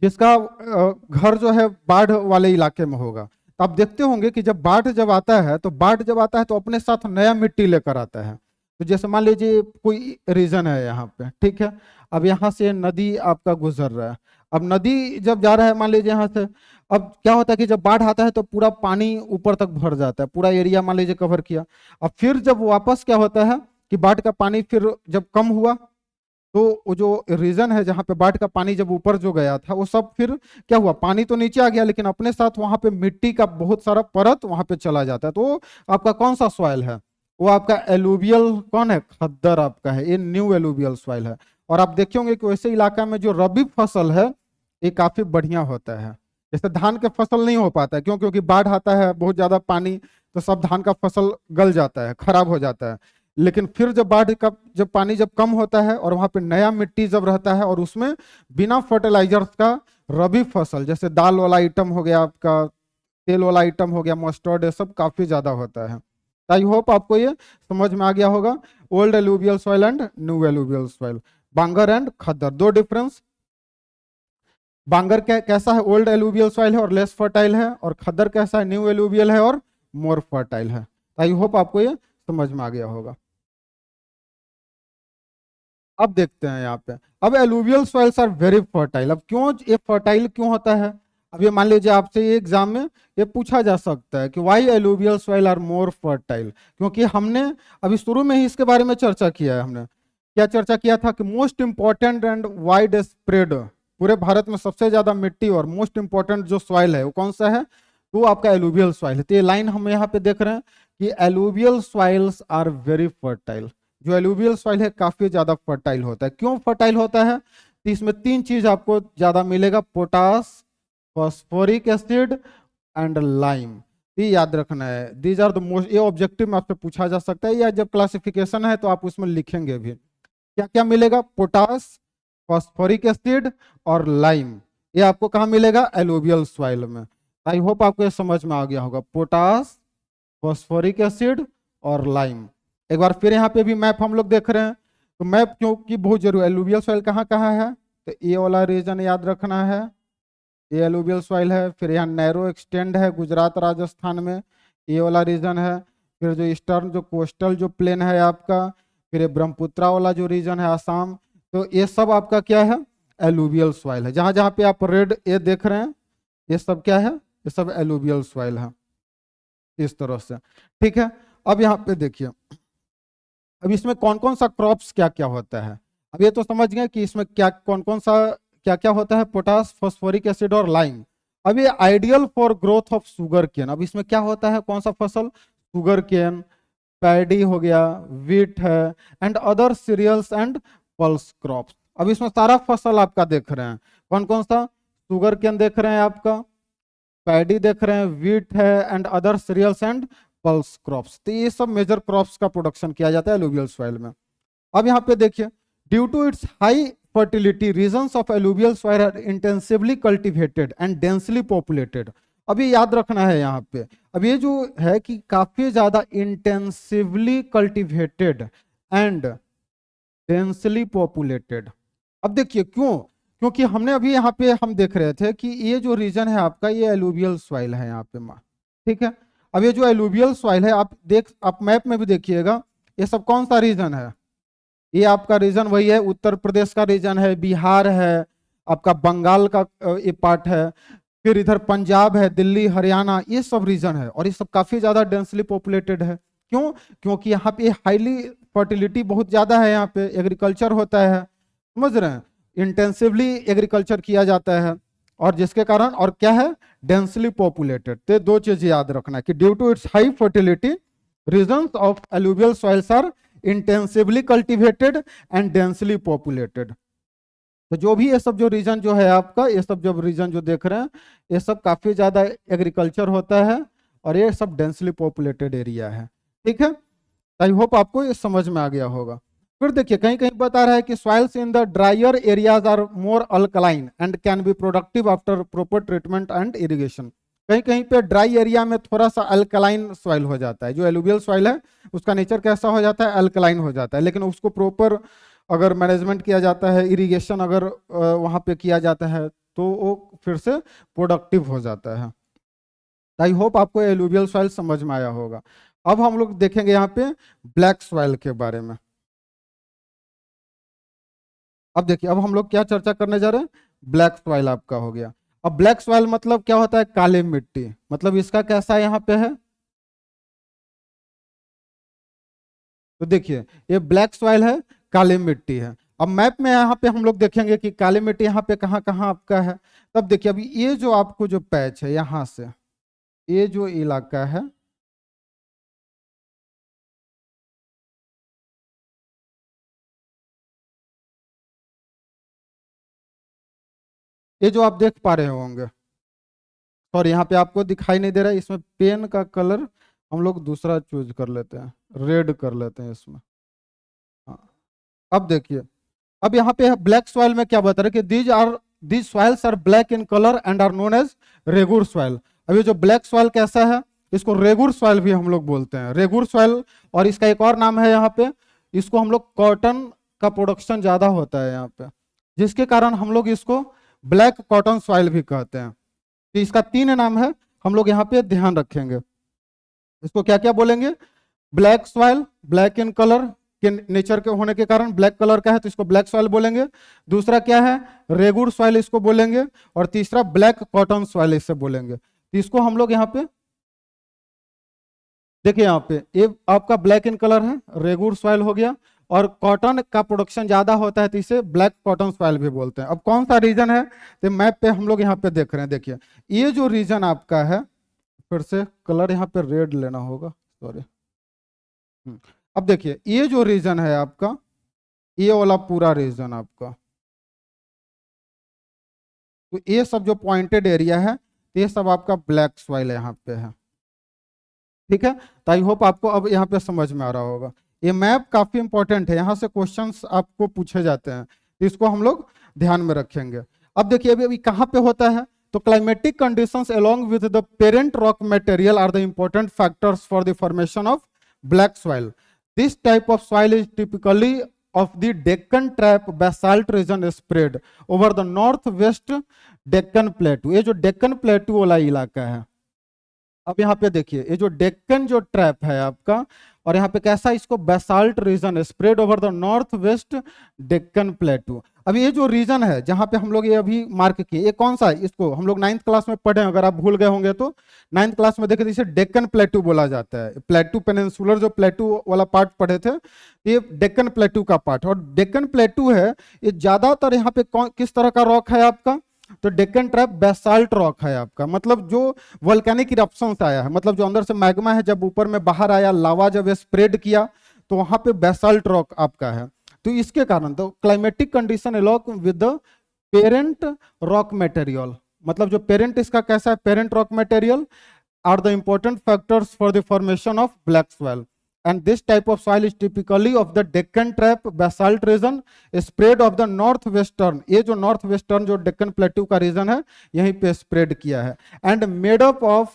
जिसका घर जो है बाढ़ वाले इलाके में होगा, तो आप देखते होंगे कि जब बाढ़ जब आता है तो अपने साथ नया मिट्टी लेकर आता है। तो जैसे मान लीजिए कोई रीजन है यहाँ पे, ठीक है, अब यहाँ से नदी आपका गुजर रहा है। अब नदी जब जा रहा है मान लीजिए यहाँ से, अब क्या होता है कि जब बाढ़ आता है तो पूरा पानी ऊपर तक भर जाता है, पूरा एरिया मान लीजिए कवर किया। अब फिर जब वापस क्या होता है कि बाढ़ का पानी फिर जब कम हुआ, तो वो जो रीजन है जहाँ पे बाढ़ का पानी जब ऊपर जो गया था, वो सब फिर क्या हुआ, पानी तो नीचे आ गया, लेकिन अपने साथ वहां पे मिट्टी का बहुत सारा परत वहां पे चला जाता है। तो आपका कौन सा सॉइल है, वो आपका एलुवियल कौन है, खद्दर आपका है, ये न्यू एलुवियल सॉइल है। और आप देखे होंगे कि वैसे इलाका में जो रबी फसल है ये काफी बढ़िया होता है। जैसे धान के फसल नहीं हो पाता है, क्यों, क्योंकि बाढ़ आता है, बहुत ज्यादा पानी, तो सब धान का फसल गल जाता है, खराब हो जाता है। लेकिन फिर जब बाढ़ का जब पानी जब कम होता है और वहां पे नया मिट्टी जब रहता है, और उसमें बिना फर्टिलाइजर्स का रबी फसल, जैसे दाल वाला आइटम हो गया आपका, तेल वाला आइटम हो गया, मस्टर्ड, ये सब काफी ज्यादा होता है। आई होप आपको ये समझ में आ गया होगा। Old alluvial soil and new alluvial soil, bhangar and khadar, दो डिफरेंस। बांगर कैसा है, ओल्ड एलुवियल सॉइल है और लेस फर्टाइल है, और खद्दर कैसा है, न्यू एलुवियल है और मोर फर्टाइल है। आई होप आपको ये समझ में आ गया होगा। अब देखते हैं यहाँ पे, अब alluvial soils are very fertile. अब क्यों ये फर्टाइल क्यों होता है, अब ये मान लीजिए आपसे ये एग्जाम में ये पूछा जा सकता है कि why alluvial soil are more fertile. क्योंकि हमने अभी शुरू में ही इसके बारे में चर्चा किया है। हमने क्या चर्चा किया था कि most important and wide spread, पूरे भारत में सबसे ज्यादा मिट्टी और मोस्ट इंपॉर्टेंट जो सॉइल है वो कौन सा है, तो आपका एलुवियल सॉइल है। तो ये लाइन हम यहाँ पे देख रहे हैं कि alluvial soils are very fertile. जो एलुवियल सॉइल है काफी ज्यादा फर्टाइल होता है। क्यों फर्टाइल होता है, तो इसमें 3 चीज आपको ज्यादा मिलेगा, potash, phosphoric acid and lime. ये याद रखना है, दीज आर द मोस्ट, ये ऑब्जेक्टिव में आपसे पूछा जा सकता है, या जब क्लासिफिकेशन है तो आप उसमें लिखेंगे भी। क्या क्या मिलेगा, पोटास, फॉस्फोरिक एसिड और लाइम, ये आपको कहाँ मिलेगा? एलुवियल सॉइल में। आई होप आपको ये समझ में आ गया होगा, पोटास, फॉस्फोरिक एसिड और लाइम। एक बार फिर यहाँ पे भी मैप हम लोग देख रहे हैं, तो मैप क्योंकि बहुत जरूरी, एलुवियल सॉइल कहाँ कहाँ है, तो ये वाला रीजन याद रखना है, ये एलुवियल सॉइल है। फिर यहाँ नैरो एक्सटेंड है गुजरात राजस्थान में, ये वाला रीजन है। फिर जो ईस्टर्न जो कोस्टल जो प्लेन है आपका, फिर ये ब्रह्मपुत्रा वाला जो रीजन है आसाम, तो ये सब आपका क्या है? एलुवियल सॉइल है। जहां जहां पे आप रेड ये देख रहे हैं, ये सब क्या है? ये सब एलुवियल सॉइल है, इस तरह से। ठीक है, अब यहाँ पे देखिए, अब इसमें कौन कौन सा क्रॉप्स क्या क्या होता है। अब ये तो समझ गए कि इसमें क्या कौन कौन सा क्या क्या होता है, पोटास, फॉस्फोरिक एसिड और लाइम। अब ये ideal for growth of sugar cane, अब इसमें क्या होता है, कौन सा फसल? शुगर केन, पैडी हो गया, वीट है, and other cereals and pulse crops. अब इसमें सारा फसल आपका देख रहे हैं, कौन कौन सा? शुगर केन देख रहे हैं आपका, पैडी देख रहे हैं, वीट है, and other cereals and pulse crops. तो ये सब मेजर क्रॉप्स का प्रोडक्शन किया जाता है एलुवियल सॉइल में। अब यहाँ पे देखिए, due to its high fertility regions of alluvial soil are intensively cultivated and densely populated। अभी याद रखना है यहाँ पे, अब ये जो है कि काफी ज्यादा intensively cultivated and densely populated. अब देखिए क्यों, क्योंकि हमने अभी यहाँ पे हम देख रहे थे कि ये जो रीजन है आपका, ये एलुवियल सॉइल है यहाँ पे माँ। ठीक है, अब ये जो एलुवियल सॉइल है, आप मैप में भी देखिएगा, ये सब कौन सा रीजन है? ये आपका रीजन वही है, उत्तर प्रदेश का रीजन है, बिहार है, आपका बंगाल का ये पार्ट है, फिर इधर पंजाब है, दिल्ली, हरियाणा, ये सब रीजन है। और ये सब काफी ज्यादा डेंसली पॉपुलेटेड है। क्यों? क्योंकि यहाँ पे हाईली फर्टिलिटी बहुत ज्यादा है, यहाँ पे एग्रीकल्चर होता है, समझ रहे हैं, इंटेंसिवली एग्रीकल्चर किया जाता है, और जिसके कारण और क्या है? Densely populated. तो दो चीज याद रखना है कि due to its high fertility regions of alluvial soils are intensively cultivated and densely populated. तो जो भी ये सब जो रीजन जो है आपका, ये सब जो रीजन जो देख रहे हैं, ये सब काफी ज्यादा एग्रीकल्चर होता है, और ये सब डेंसली पॉपुलेटेड एरिया है। ठीक है, आई होप आपको ये समझ में आ गया होगा। फिर देखिए, कहीं कहीं बता रहा है कि soils in the drier areas are more alkaline and can be productive after proper treatment and irrigation. कहीं कहीं पे ड्राई एरिया में थोड़ा सा अल्कलाइन सॉइल हो जाता है, जो एलुवियल सॉइल है उसका नेचर कैसा हो जाता है? अल्कलाइन हो जाता है। लेकिन उसको प्रॉपर अगर मैनेजमेंट किया जाता है, इरिगेशन अगर वहां पे किया जाता है, तो वो फिर से प्रोडक्टिव हो जाता है। आई होप आपको एलुवियल सॉइल समझ में आया होगा। अब हम लोग देखेंगे यहाँ पे ब्लैक सॉइल के बारे में। अब देखिए, अब हम लोग क्या चर्चा करने जा रहे हैं? ब्लैक सॉइल आपका हो गया। अब ब्लैक सॉइल मतलब क्या होता है? काली मिट्टी। मतलब इसका कैसा यहाँ पे है, तो देखिए ये ब्लैक सॉइल है, काली मिट्टी है। अब मैप में यहाँ पे हम लोग देखेंगे कि काली मिट्टी यहाँ पे कहाँ कहाँ आपका है। तब देखिए, अभी ये जो आपको जो पैच है यहाँ से, ये जो इलाका है, ये जो आप देख पा रहे होंगे, और यहाँ पे आपको दिखाई नहीं दे रहा है, इसमें पेन का कलर हम लोग दूसरा चूज कर लेते हैं, रेड कर लेते हैं इसमें। हाँ, अब देखिए, अब यहाँ पे ब्लैक सॉइल में क्या बता रहे कि these soils are black in colour and are known as regur soil. अब ये जो ब्लैक सॉइल कैसा है, इसको रेगुर सॉइल भी हम लोग बोलते हैं, रेगुर सॉइल। और इसका एक और नाम है यहाँ पे, इसको हम लोग कॉटन का प्रोडक्शन ज्यादा होता है यहाँ पे, जिसके कारण हम लोग इसको ब्लैक कॉटन सॉइल भी कहते हैं। तो इसका 3 नाम है, हम लोग यहाँ पे ध्यान रखेंगे। इसको क्या क्या बोलेंगे? Black soil, black in colour के नेचर के होने के कारण ब्लैक कलर का है, तो इसको ब्लैक सॉइल बोलेंगे। दूसरा क्या है? रेगुर सॉइल इसको बोलेंगे। और तीसरा ब्लैक कॉटन सॉइल इसे बोलेंगे। तो इसको हम लोग यहाँ पे देखिए, यहाँ पे ये आपका ब्लैक इन कलर है, रेगुर सॉइल हो गया। और कॉटन का प्रोडक्शन ज्यादा होता है, तो इसे ब्लैक कॉटन सॉइल भी बोलते हैं। अब कौन सा रीजन है, तो मैप पे हम लोग यहाँ पे देख रहे हैं। देखिए, ये जो रीजन आपका है, फिर से कलर यहाँ पे रेड लेना होगा, सॉरी। अब देखिए, ये जो रीजन है आपका, ये वाला पूरा रीजन आपका, तो ये सब जो पॉइंटेड एरिया है, ये सब आपका ब्लैक सॉइल यहाँ पे है। ठीक है, तो आई होप आपको अब यहाँ पे समझ में आ रहा होगा। ये मैप काफी इंपॉर्टेंट है, यहाँ से क्वेश्चंस आपको पूछे जाते हैं, तो इसको हम लोग ध्यान में रखेंगे। अब देखिए अभी अभी कहाँ पे होता है, तो climatic conditions along with the parent rock material are the important factors for the formation of black soil. This type of soil is typically of the Deccan Trap basalt region spread over the northwest Deccan Plateau। ये जो डेक्कन प्लेटू वाला इलाका है, अब यहाँ पे देखिए ये जो डेक्कन जो ट्रैप है आपका, और यहाँ पे कैसा इसको basalt region spread over the north west Deccan plateau. अब ये जो रीजन है जहाँ पे हम लोग ये अभी मार्क किए, ये कौन सा है, इसको हम लोग 9th क्लास में पढ़े, अगर आप भूल गए होंगे तो 9th क्लास में देखे, इसे डेक्कन प्लेटू बोला जाता है। प्लेटू पेनिनसुलर जो प्लेटू वाला पार्ट पढ़े थे, ये डेक्कन प्लेटू का पार्ट। और डेक्कन प्लेटू है ये ज्यादातर यहाँ पे किस तरह का रॉक है आपका, तो डेक्कन ट्रैप बेसाल्ट रॉक है आपका, मतलब जो वोल्केनिक इरप्शन से आया है, मतलब जो अंदर से मैग्मा है जब ऊपर में बाहर आया, लावा जब स्प्रेड किया तो वहां पे बेसाल्ट रॉक आपका है। तो इसके कारण तो climatic condition along with the parent rock material, मतलब जो पेरेंट इसका कैसा है, parent rock material are the important factors for the formation of black soil. And this type of soil is typically of the Deccan Trap basalt region spread of the northwestern, ये जो northwestern जो डेक्कन प्लेटू का reason है यहीं पे spread किया है, and made up of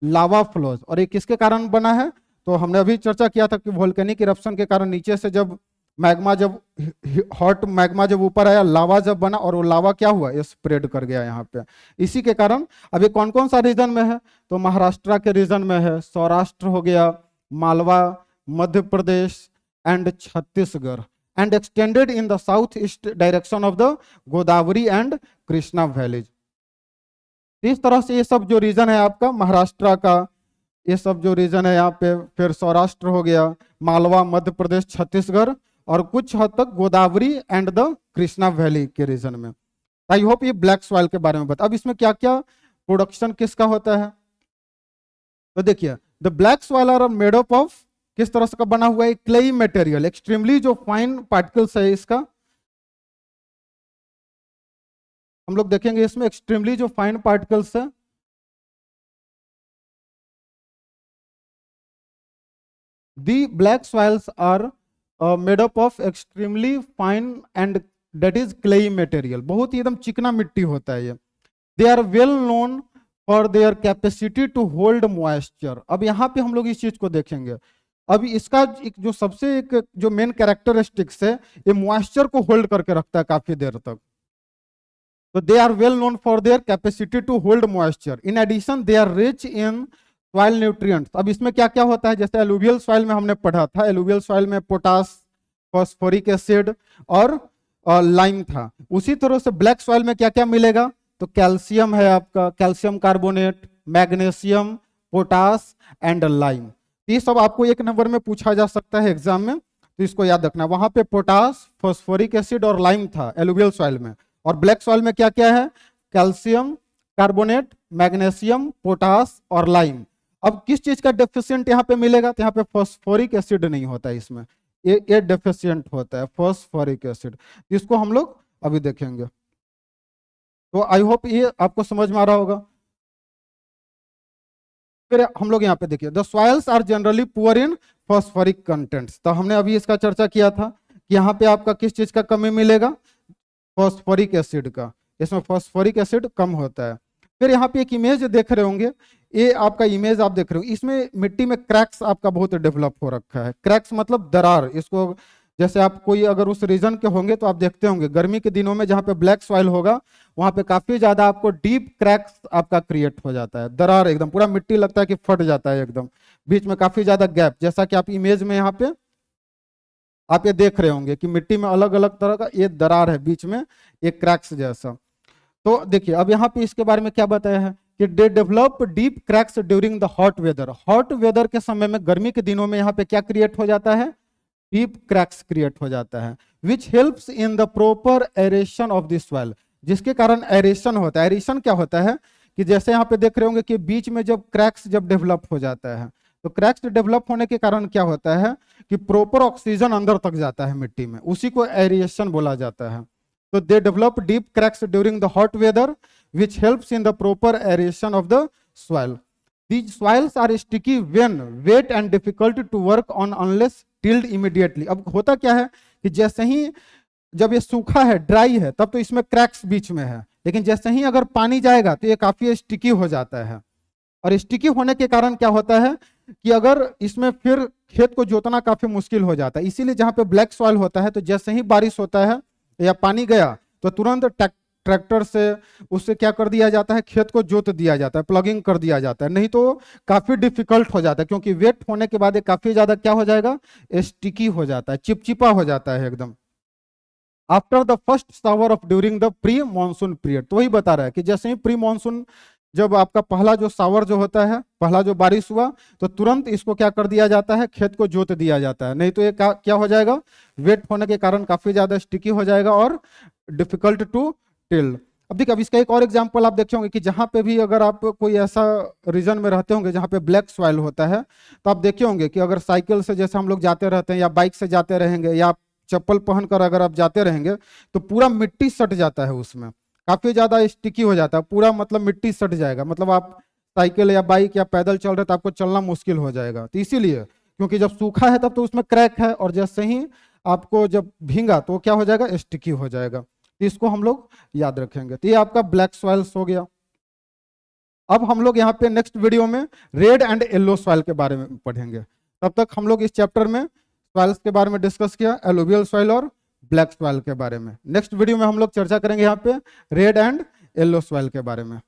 lava flows। और ये किसके कारण बना है, तो हमने अभी चर्चा किया था कि वोल्केनिक इरप्शन के कारण नीचे से जब मैग्मा, जब हॉट मैग्मा जब ऊपर आया, लावा जब बना, और वो लावा क्या हुआ, ये स्प्रेड कर गया यहाँ पे। इसी के कारण अब ये कौन कौन सा रीजन में है, तो महाराष्ट्र के रीजन में है, सौराष्ट्र हो गया, Malwa, Madhya Pradesh and Chhattisgarh, and extended in the south east direction of the Godavari and Krishna valleys. इस तरह से ये सब जो रीजन है आपका महाराष्ट्र का, ये सब जो रीजन है यहाँ पे, फिर सौराष्ट्र हो गया, मालवा, मध्य प्रदेश, छत्तीसगढ़, और कुछ हद तक Godavari and the Krishna valley के रीजन में। आई होप ये ब्लैक सॉइल के बारे में बता। अब इसमें क्या क्या प्रोडक्शन किसका होता है, तो देखिए the black soil are made up of, किस तरह से का बना हुआ है, क्लेई मटेरियल, एक्सट्रीमली जो फाइन पार्टिकल्स है इसका, हम लोग देखेंगे इसमें एक्सट्रीमली जो फाइन पार्टिकल्स है, the black soils are made up of extremely fine and that is clayey material, बहुत ही एकदम चिकना मिट्टी होता है ये। They are well known for their capacity to hold moisture. अब यहाँ पे हम लोग इस चीज को देखेंगे, अभी इसका एक जो सबसे एक जो मेन कैरेक्टरिस्टिक्स है, ये मॉइस्चर को होल्ड करके रखता है काफी देर तक। तो they are well known for their capacity to hold moisture. In addition they are rich in soil nutrients. अब इसमें क्या क्या होता है, जैसे एलुवियल सॉइल में हमने पढ़ा था, एलुवियल सॉइल में पोटास, फॉस्फोरिक एसिड और लाइम था। उसी तरह से ब्लैक सॉइल में क्या क्या मिलेगा, तो कैल्शियम है आपका, calcium carbonate, magnesium, potash and lime. ये सब आपको एक नंबर में पूछा जा सकता है एग्जाम में, तो इसको याद रखना। वहां पे पोटास, फॉस्फोरिक एसिड और लाइम था एलुवियल सॉइल में, और ब्लैक सॉइल में क्या क्या है, कैल्शियम कार्बोनेट, मैग्नीशियम, पोटास और लाइम। अब किस चीज का डेफिशिएंट यहाँ पे मिलेगा, तो यहाँ पे फॉस्फोरिक एसिड नहीं होता है इसमें, ये डेफिशिएंट होता है फॉस्फोरिक एसिड, इसको हम लोग अभी देखेंगे। तो आई होप ये आपको समझ में आ रहा होगा। फिर हम लोग यहाँ पे देखिए, the soils are generally poor in phosphoric contents. तो हमने अभी इसका चर्चा किया था कि यहाँ पे आपका किस चीज का कमी मिलेगा, फॉस्फोरिक एसिड का, इसमें फॉस्फोरिक एसिड कम होता है। फिर यहाँ पे एक इमेज देख रहे होंगे, ये आपका इमेज आप देख रहे हो, इसमें मिट्टी में क्रैक्स आपका बहुत डेवलप हो रखा है। क्रैक्स मतलब दरार, इसको जैसे आप कोई अगर उस रीजन के होंगे तो आप देखते होंगे गर्मी के दिनों में जहाँ पे ब्लैक सॉइल होगा वहां पे काफी ज्यादा आपको डीप क्रैक्स आपका क्रिएट हो जाता है, दरार एकदम पूरा मिट्टी लगता है कि फट जाता है एकदम, बीच में काफी ज्यादा गैप, जैसा कि आप इमेज में यहाँ पे आप ये देख रहे होंगे कि मिट्टी में अलग अलग तरह का ये दरार है बीच में, एक क्रैक्स जैसा। तो देखिए अब यहाँ पे इसके बारे में क्या बताया है कि they develop deep cracks during the hot weather. Hot weather के समय में, गर्मी के दिनों में यहाँ पे क्या क्रिएट हो जाता है, डीप क्रैक्स क्रिएट हो जाता है, विच helps in the proper aeration of the soil, जिसके कारण एरेशन होता है। एरेशन क्या होता है कि जैसे यहाँ पे देख रहे होंगे कि बीच में जब क्रैक्स जब डेवलप हो जाता है, तो क्रैक्स डेवलप होने के कारण क्या होता है कि प्रॉपर ऑक्सीजन अंदर तक जाता है मिट्टी में, उसी को एरिएशन बोला जाता है। तो they develop deep cracks during the hot weather which helps in the proper aeration of the soil. These soils are sticky when wet and difficult to work on unless tilled immediately। अब होता क्या है कि जैसे ही जब ये सूखा है, ड्राई है, तब तो इसमें क्रैक्स बीच में है, लेकिन जैसे ही अगर पानी जाएगा तो ये काफी स्टिकी हो जाता है। और स्टिकी होने के कारण क्या होता है कि अगर इसमें फिर खेत को जोतना काफी मुश्किल हो जाता है। इसीलिए जहां पे ब्लैक सॉइल होता है तो जैसे ही बारिश होता है या पानी गया तो तुरंत ट्रैक्टर से उससे क्या कर दिया जाता है, खेत को जोत दिया जाता है, प्लगिंग कर दिया जाता है, नहीं तो काफी डिफिकल्ट हो जाता है, क्योंकि वेट होने के बाद ये काफी ज्यादा क्या हो जाएगा, स्टिकी हो जाता है, चिपचिपा हो जाता है एकदम। After the first shower of during the pre monsoon period, तो वही बता रहा है कि जैसे ही प्री मानसून, जब आपका पहला जो शावर जो होता है, पहला जो बारिश हुआ, तो तुरंत इसको क्या कर दिया जाता है, खेत को जोत दिया जाता है, नहीं तो ये क्या हो जाएगा, वेट होने के कारण काफी ज्यादा स्टिकी हो जाएगा और डिफिकल्ट टू टिल। अब देखिए, अब इसका एक और एग्जांपल आप देखे होंगे कि जहां पे भी अगर आप कोई ऐसा रीजन में रहते होंगे जहां पे ब्लैक सॉइल होता है, तो आप देखे होंगे कि अगर साइकिल से जैसे हम लोग जाते रहते हैं या बाइक से जाते रहेंगे या चप्पल पहनकर अगर आप जाते रहेंगे तो पूरा मिट्टी सट जाता है, उसमें काफी ज्यादा स्टिकी हो जाता है पूरा, मतलब मिट्टी सट जाएगा, मतलब आप साइकिल या बाइक या पैदल चल रहे तो आपको चलना मुश्किल हो जाएगा। तो इसीलिए, क्योंकि जब सूखा है तब तो उसमें क्रैक है, और जैसे ही आपको जब भींगा तो क्या हो जाएगा, स्टिकी हो जाएगा। तो इसको हम लोग याद रखेंगे। तो ये आपका ब्लैक सॉइल्स हो गया। अब हम लोग यहाँ पे नेक्स्ट वीडियो में रेड एंड येलो सॉइल के बारे में पढ़ेंगे। तब तक हम लोग इस चैप्टर में सॉइल्स के बारे में डिस्कस किया, एलुवियल सॉइल और ब्लैक सॉइल के बारे में। नेक्स्ट वीडियो में हम लोग चर्चा करेंगे यहाँ पे रेड एंड येलो सॉइल के बारे में।